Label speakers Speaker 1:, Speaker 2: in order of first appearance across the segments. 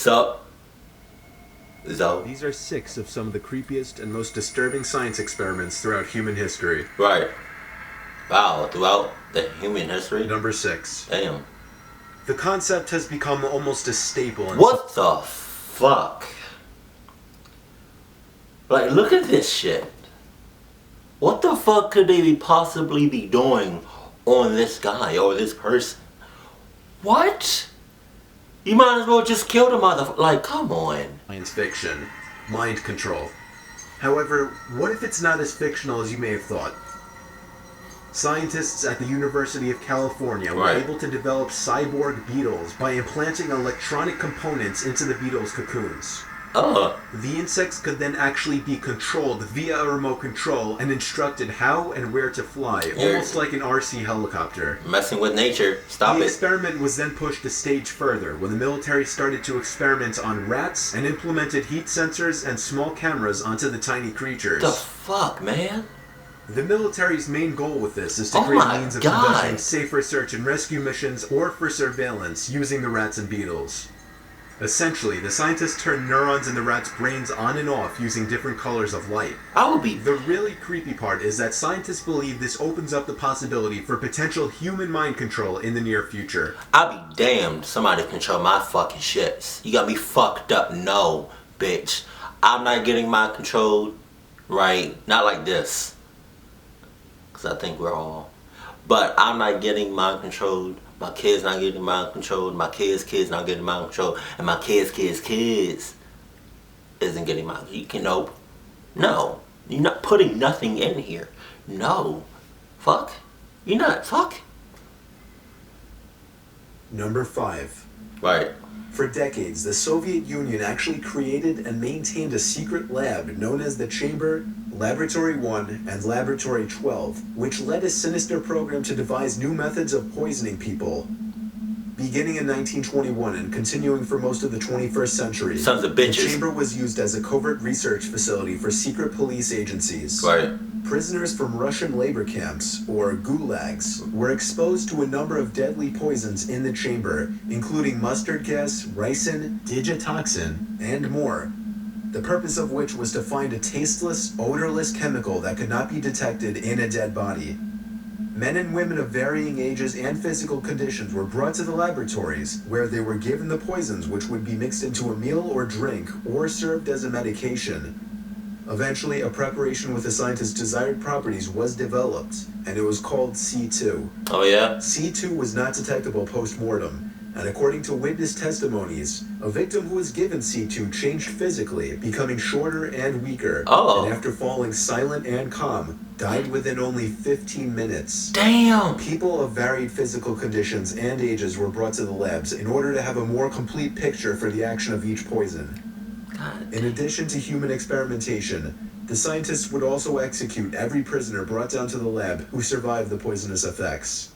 Speaker 1: So,
Speaker 2: These are 6 of some of the creepiest and most disturbing science experiments throughout human history.
Speaker 1: right. Wow, throughout the human history?
Speaker 2: Number 6.
Speaker 1: Damn.
Speaker 2: The concept has become almost a staple in...
Speaker 1: What the fuck? Like, look at this shit. What the fuck could they possibly be doing on this guy or this person? What? You might as well just kill the motherfucker. Like, come on.
Speaker 2: Science fiction. Mind control. However, what if it's not as fictional as you may have thought? Scientists at the University of California were able to develop cyborg beetles by implanting electronic components into the beetles' cocoons. The insects could then actually be controlled via a remote control and instructed how and where to fly, almost like an RC helicopter.
Speaker 1: Messing with nature. Stop it.
Speaker 2: The experiment was then pushed a stage further when the military started to experiment on rats and implemented heat sensors and small cameras onto the tiny creatures.
Speaker 1: The fuck, man?
Speaker 2: The military's main goal with this is to create means of conducting safer search and rescue missions or for surveillance using the rats and beetles. Essentially, the scientists turn neurons in the rats' brains on and off using different colors of light. The really creepy part is that scientists believe this opens up the possibility for potential human mind control in the near future.
Speaker 1: I'll be damned somebody control my fucking shits. You got me fucked up. No, bitch. I'm not getting mind controlled. Right? Not like this. I think we're all, but I'm not getting mind controlled. My kids not getting mind controlled. My kids not getting mind controlled, and my kids isn't getting mind. You can nope. No, you're not putting nothing in here. No, fuck. You're not fuck.
Speaker 2: Number 5.
Speaker 1: Right.
Speaker 2: For decades, the Soviet Union actually created and maintained a secret lab known as the Chamber, Laboratory 1, and Laboratory 12, which led a sinister program to devise new methods of poisoning people. Beginning in 1921 and continuing for most of the 21st century,
Speaker 1: Sons of bitches.
Speaker 2: The Chamber was used as a covert research facility for secret police agencies.
Speaker 1: Right.
Speaker 2: Prisoners from Russian labor camps, or gulags, were exposed to a number of deadly poisons in the chamber, including mustard gas, ricin, digitoxin, and more. The purpose of which was to find a tasteless, odorless chemical that could not be detected in a dead body. Men and women of varying ages and physical conditions were brought to the laboratories, where they were given the poisons which would be mixed into a meal or drink, or served as a medication. Eventually, a preparation with the scientist's desired properties was developed, and it was called C2.
Speaker 1: Oh yeah?
Speaker 2: C2 was not detectable post-mortem, and according to witness testimonies, a victim who was given C2 changed physically, becoming shorter and weaker, and after falling silent and calm, died within only 15 minutes.
Speaker 1: Damn!
Speaker 2: People of varied physical conditions and ages were brought to the labs in order to have a more complete picture for the action of each poison. In addition to human experimentation, the scientists would also execute every prisoner brought down to the lab who survived the poisonous effects.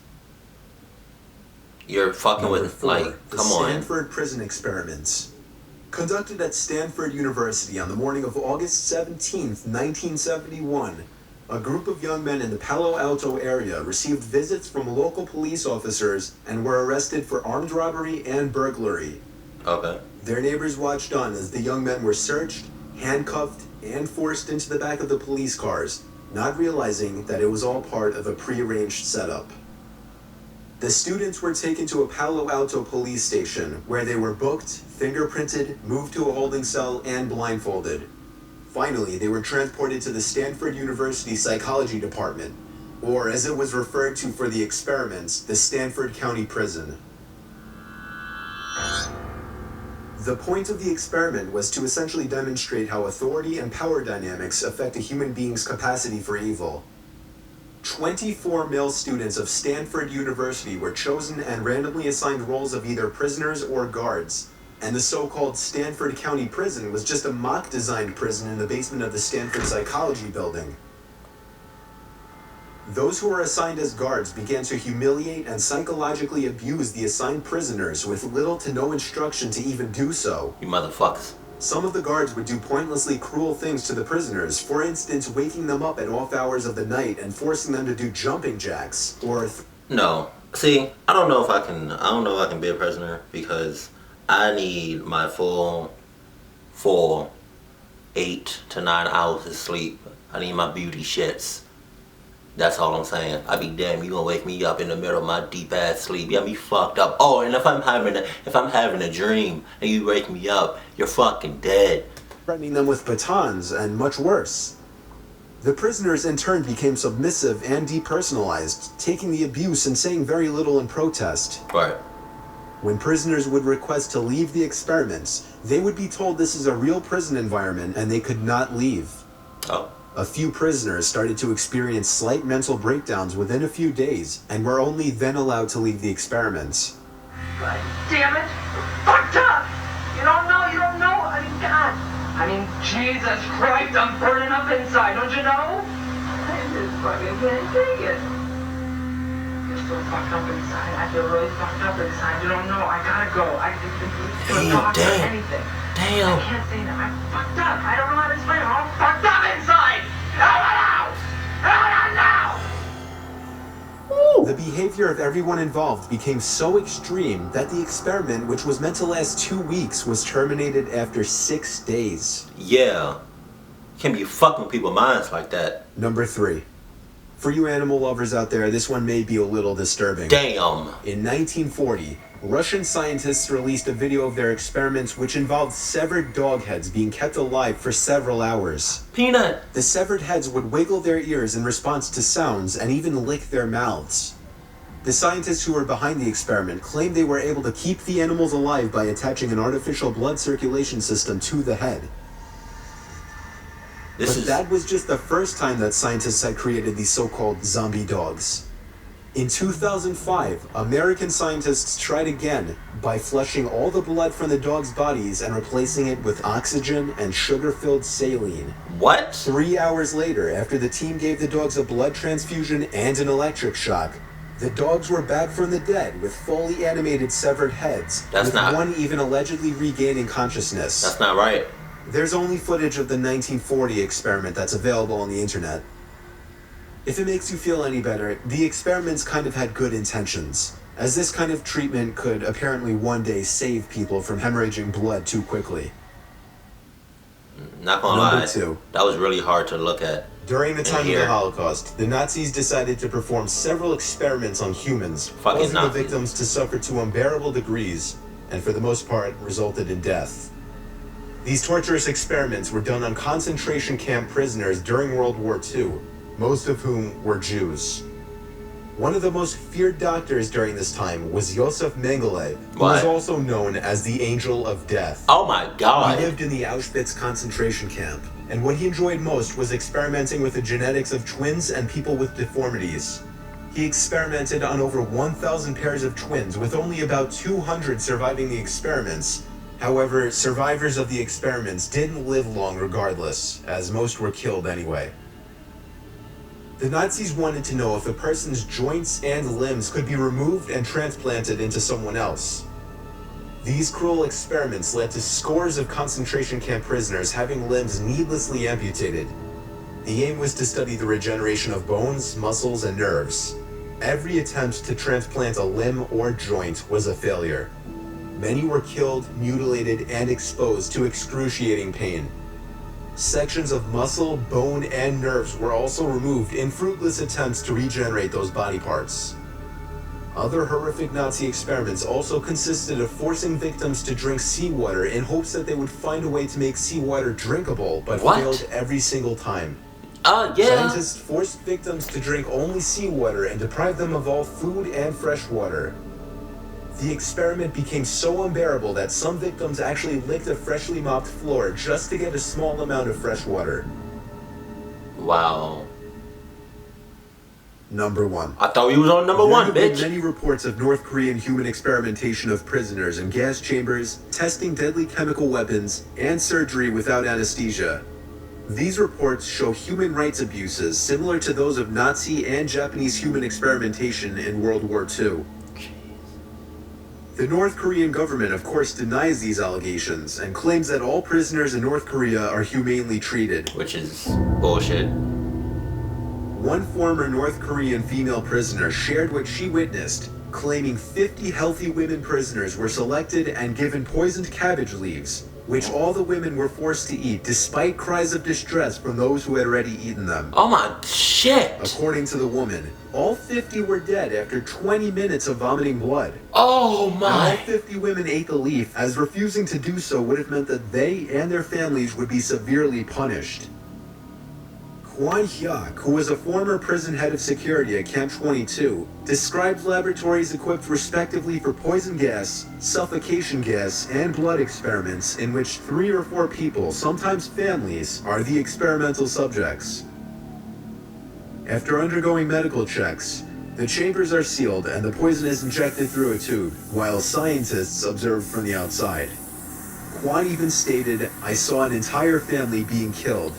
Speaker 1: You're fucking with,
Speaker 2: 4,
Speaker 1: like,
Speaker 2: the
Speaker 1: come on.
Speaker 2: Stanford prison experiments. Conducted at Stanford University on the morning of August 17th, 1971, a group of young men in the Palo Alto area received visits from local police officers and were arrested for armed robbery and burglary.
Speaker 1: Okay.
Speaker 2: Their neighbors watched on as the young men were searched, handcuffed, and forced into the back of the police cars, not realizing that it was all part of a prearranged setup. The students were taken to a Palo Alto police station where they were booked, fingerprinted, moved to a holding cell, and blindfolded. Finally, they were transported to the Stanford University Psychology Department, or as it was referred to for the experiments, the Stanford County Prison. The point of the experiment was to essentially demonstrate how authority and power dynamics affect a human being's capacity for evil. 24 male students of Stanford University were chosen and randomly assigned roles of either prisoners or guards, and the so-called Stanford County Prison was just a mock-designed prison in the basement of the Stanford Psychology Building. Those who were assigned as guards began to humiliate and psychologically abuse the assigned prisoners with little to no instruction to even do so.
Speaker 1: You motherfuckers.
Speaker 2: Some of the guards would do pointlessly cruel things to the prisoners, for instance, waking them up at off hours of the night and forcing them to do jumping jacks, or...
Speaker 1: No. See, I don't know if I can be a prisoner, because I need my full 8 to 9 hours of sleep. I need my beauty shits. That's all I'm saying. I be damn, you gonna wake me up in the middle of my deep ass sleep. You got me fucked up. Oh, and if I'm having a dream and you wake me up, you're fucking dead.
Speaker 2: Threatening them with batons and much worse. The prisoners in turn became submissive and depersonalized, taking the abuse and saying very little in protest.
Speaker 1: Right.
Speaker 2: When prisoners would request to leave the experiments, they would be told this is a real prison environment and they could not leave.
Speaker 1: Oh.
Speaker 2: A few prisoners started to experience slight mental breakdowns within a few days and were only then allowed to leave the experiments.
Speaker 3: God damn it! Fucked up! You don't know! I mean, God! I mean, Jesus Christ, I'm burning up inside, don't you know? I just fucking can't take it. I feel so fucked up inside. I feel really fucked up inside. You don't know. I gotta go. I can't talk or anything.
Speaker 1: Damn.
Speaker 3: I can't say that. I'm fucked up. I don't know how to explain it. I'm fucked up inside.
Speaker 2: The behavior of everyone involved became so extreme that the experiment, which was meant to last 2 weeks, was terminated after 6 days.
Speaker 1: Yeah. Can't be fucking with people's minds like that.
Speaker 2: Number 3. For you animal lovers out there, this one may be a little disturbing.
Speaker 1: Damn.
Speaker 2: In 1940, Russian scientists released a video of their experiments which involved severed dog heads being kept alive for several hours.
Speaker 1: Peanut.
Speaker 2: The severed heads would wiggle their ears in response to sounds and even lick their mouths. The scientists who were behind the experiment claimed they were able to keep the animals alive by attaching an artificial blood circulation system to the head. That was just the first time that scientists had created these so-called zombie dogs. In 2005, American scientists tried again by flushing all the blood from the dogs' bodies and replacing it with oxygen and sugar-filled saline.
Speaker 1: What?
Speaker 2: 3 hours later, after the team gave the dogs a blood transfusion and an electric shock, the dogs were back from the dead with fully animated severed heads, one even allegedly regaining consciousness.
Speaker 1: That's not right.
Speaker 2: There's only footage of the 1940 experiment that's available on the internet. If it makes you feel any better, the experiments kind of had good intentions, as this kind of treatment could apparently one day save people from hemorrhaging blood too quickly.
Speaker 1: Not gonna lie, that was really hard to look at.
Speaker 2: During the time of the Holocaust, the Nazis decided to perform several experiments on humans, causing the victims to suffer to unbearable degrees, and for the most part, resulted in death. These torturous experiments were done on concentration camp prisoners during World War II, most of whom were Jews. One of the most feared doctors during this time was Josef Mengele, who was also known as the Angel of Death.
Speaker 1: Oh my God.
Speaker 2: He lived in the Auschwitz concentration camp, and what he enjoyed most was experimenting with the genetics of twins and people with deformities. He experimented on over 1,000 pairs of twins, with only about 200 surviving the experiments. However, survivors of the experiments didn't live long regardless, as most were killed anyway. The Nazis wanted to know if a person's joints and limbs could be removed and transplanted into someone else. These cruel experiments led to scores of concentration camp prisoners having limbs needlessly amputated. The aim was to study the regeneration of bones, muscles, and nerves. Every attempt to transplant a limb or joint was a failure. Many were killed, mutilated, and exposed to excruciating pain. Sections of muscle, bone, and nerves were also removed in fruitless attempts to regenerate those body parts. Other horrific Nazi experiments also consisted of forcing victims to drink seawater in hopes that they would find a way to make seawater drinkable, but failed every single time. Scientists forced victims to drink only seawater and deprived them of all food and fresh water. The experiment became so unbearable that some victims actually licked a freshly mopped floor just to get a small amount of fresh water.
Speaker 1: Wow.
Speaker 2: Number 1.
Speaker 1: I thought we was on number 1, bitch.
Speaker 2: There have been many reports of North Korean human experimentation of prisoners in gas chambers, testing deadly chemical weapons, and surgery without anesthesia. These reports show human rights abuses similar to those of Nazi and Japanese human experimentation in World War II. The North Korean government, of course, denies these allegations and claims that all prisoners in North Korea are humanely treated.
Speaker 1: Which is bullshit.
Speaker 2: One former North Korean female prisoner shared what she witnessed, claiming 50 healthy women prisoners were selected and given poisoned cabbage leaves, which all the women were forced to eat despite cries of distress from those who had already eaten them.
Speaker 1: Oh my shit!
Speaker 2: According to the woman, all 50 were dead after 20 minutes of vomiting blood.
Speaker 1: Oh
Speaker 2: And
Speaker 1: my!
Speaker 2: all 50 women ate the leaf, as refusing to do so would have meant that they and their families would be severely punished. Kwan Hyuk, who was a former prison head of security at Camp 22, described laboratories equipped respectively for poison gas, suffocation gas, and blood experiments in which 3 or 4 people, sometimes families, are the experimental subjects. After undergoing medical checks, the chambers are sealed and the poison is injected through a tube, while scientists observe from the outside. Kwan even stated, "I saw an entire family being killed.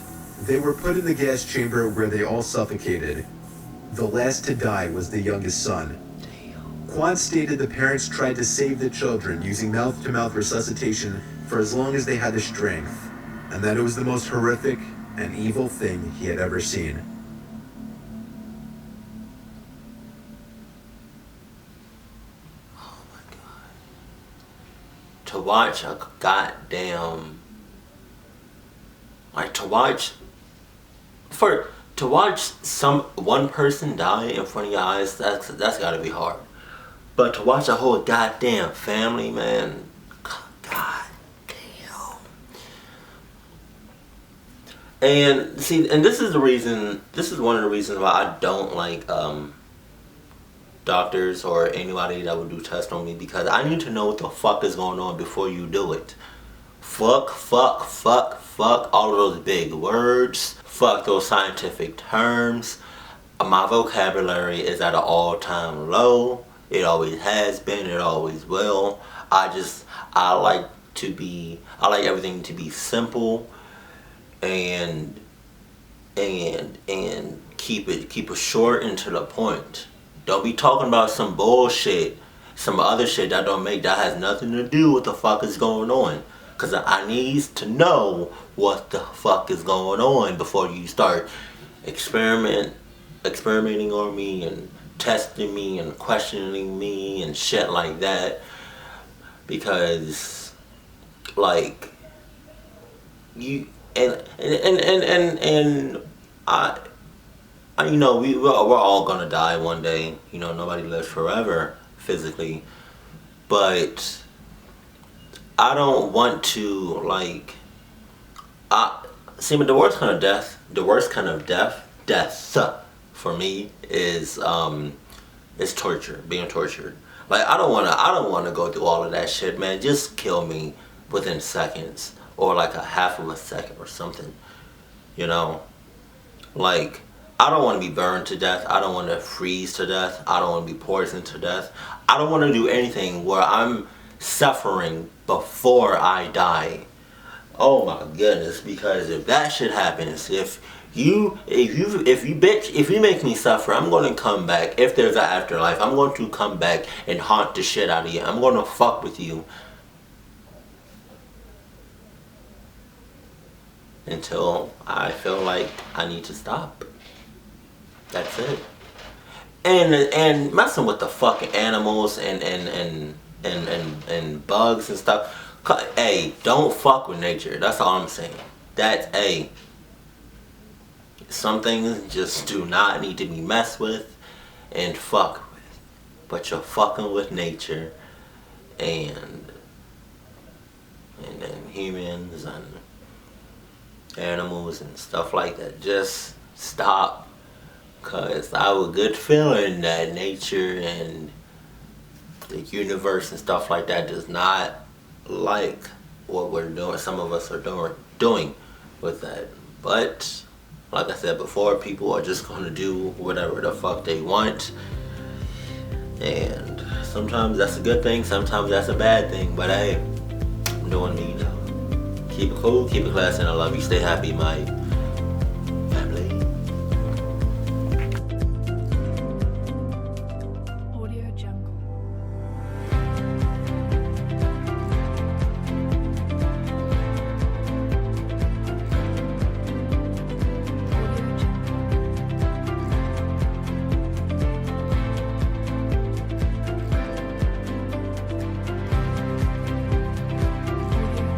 Speaker 2: They were put in the gas chamber where they all suffocated. The last to die was the youngest son." Kwan stated the parents tried to save the children using mouth-to-mouth resuscitation for as long as they had the strength, and that it was the most horrific and evil thing he had ever seen.
Speaker 1: Oh my god. To watch a goddamn... Like, to watch one person die in front of your eyes, that's gotta be hard. But to watch a whole goddamn family, man, god damn. And see, and this is one of the reasons why I don't like doctors or anybody that would do tests on me, because I need to know what the fuck is going on before you do it. Fuck, all of those big words. Fuck those scientific terms. My vocabulary is at an all-time low. It always has been, it always will. I like everything to be simple and keep it short and to the point. Don't be talking about some bullshit, some other shit that has nothing to do with the fuck is going on. Because I need to know what the fuck is going on before you start experimenting on me and testing me and questioning me and shit like that. Because, like, you and I you know, we're all gonna die one day. You know, nobody lives forever physically, but I don't want to, like, but the worst kind of death for me is torture, being tortured. Like, I don't wanna go through all of that shit, man. Just kill me within seconds, or like a half of a second or something. You know, like, I don't want to be burned to death. I don't want to freeze to death. I don't want to be poisoned to death. I don't want to do anything where I'm suffering before I die. Oh my goodness, because if that shit happens, if you make me suffer, I'm going to come back. If there's an afterlife, I'm going to come back and haunt the shit out of you. I'm going to fuck with you until I feel like I need to stop. That's it. And messing with the fucking animals and bugs and stuff. Hey, don't fuck with nature. That's all I'm saying. Some things just do not need to be messed with and fuck with. But you're fucking with nature and humans and animals and stuff like that. Just stop. Cause I have a good feeling that nature and the universe and stuff like that does not like what we're doing. Some of us are doing with that. But like I said before, people are just gonna do whatever the fuck they want. And sometimes that's a good thing, sometimes that's a bad thing. But hey, I'm doing me, you know. Keep it cool, keep it classy, and I love you. Stay happy, mate.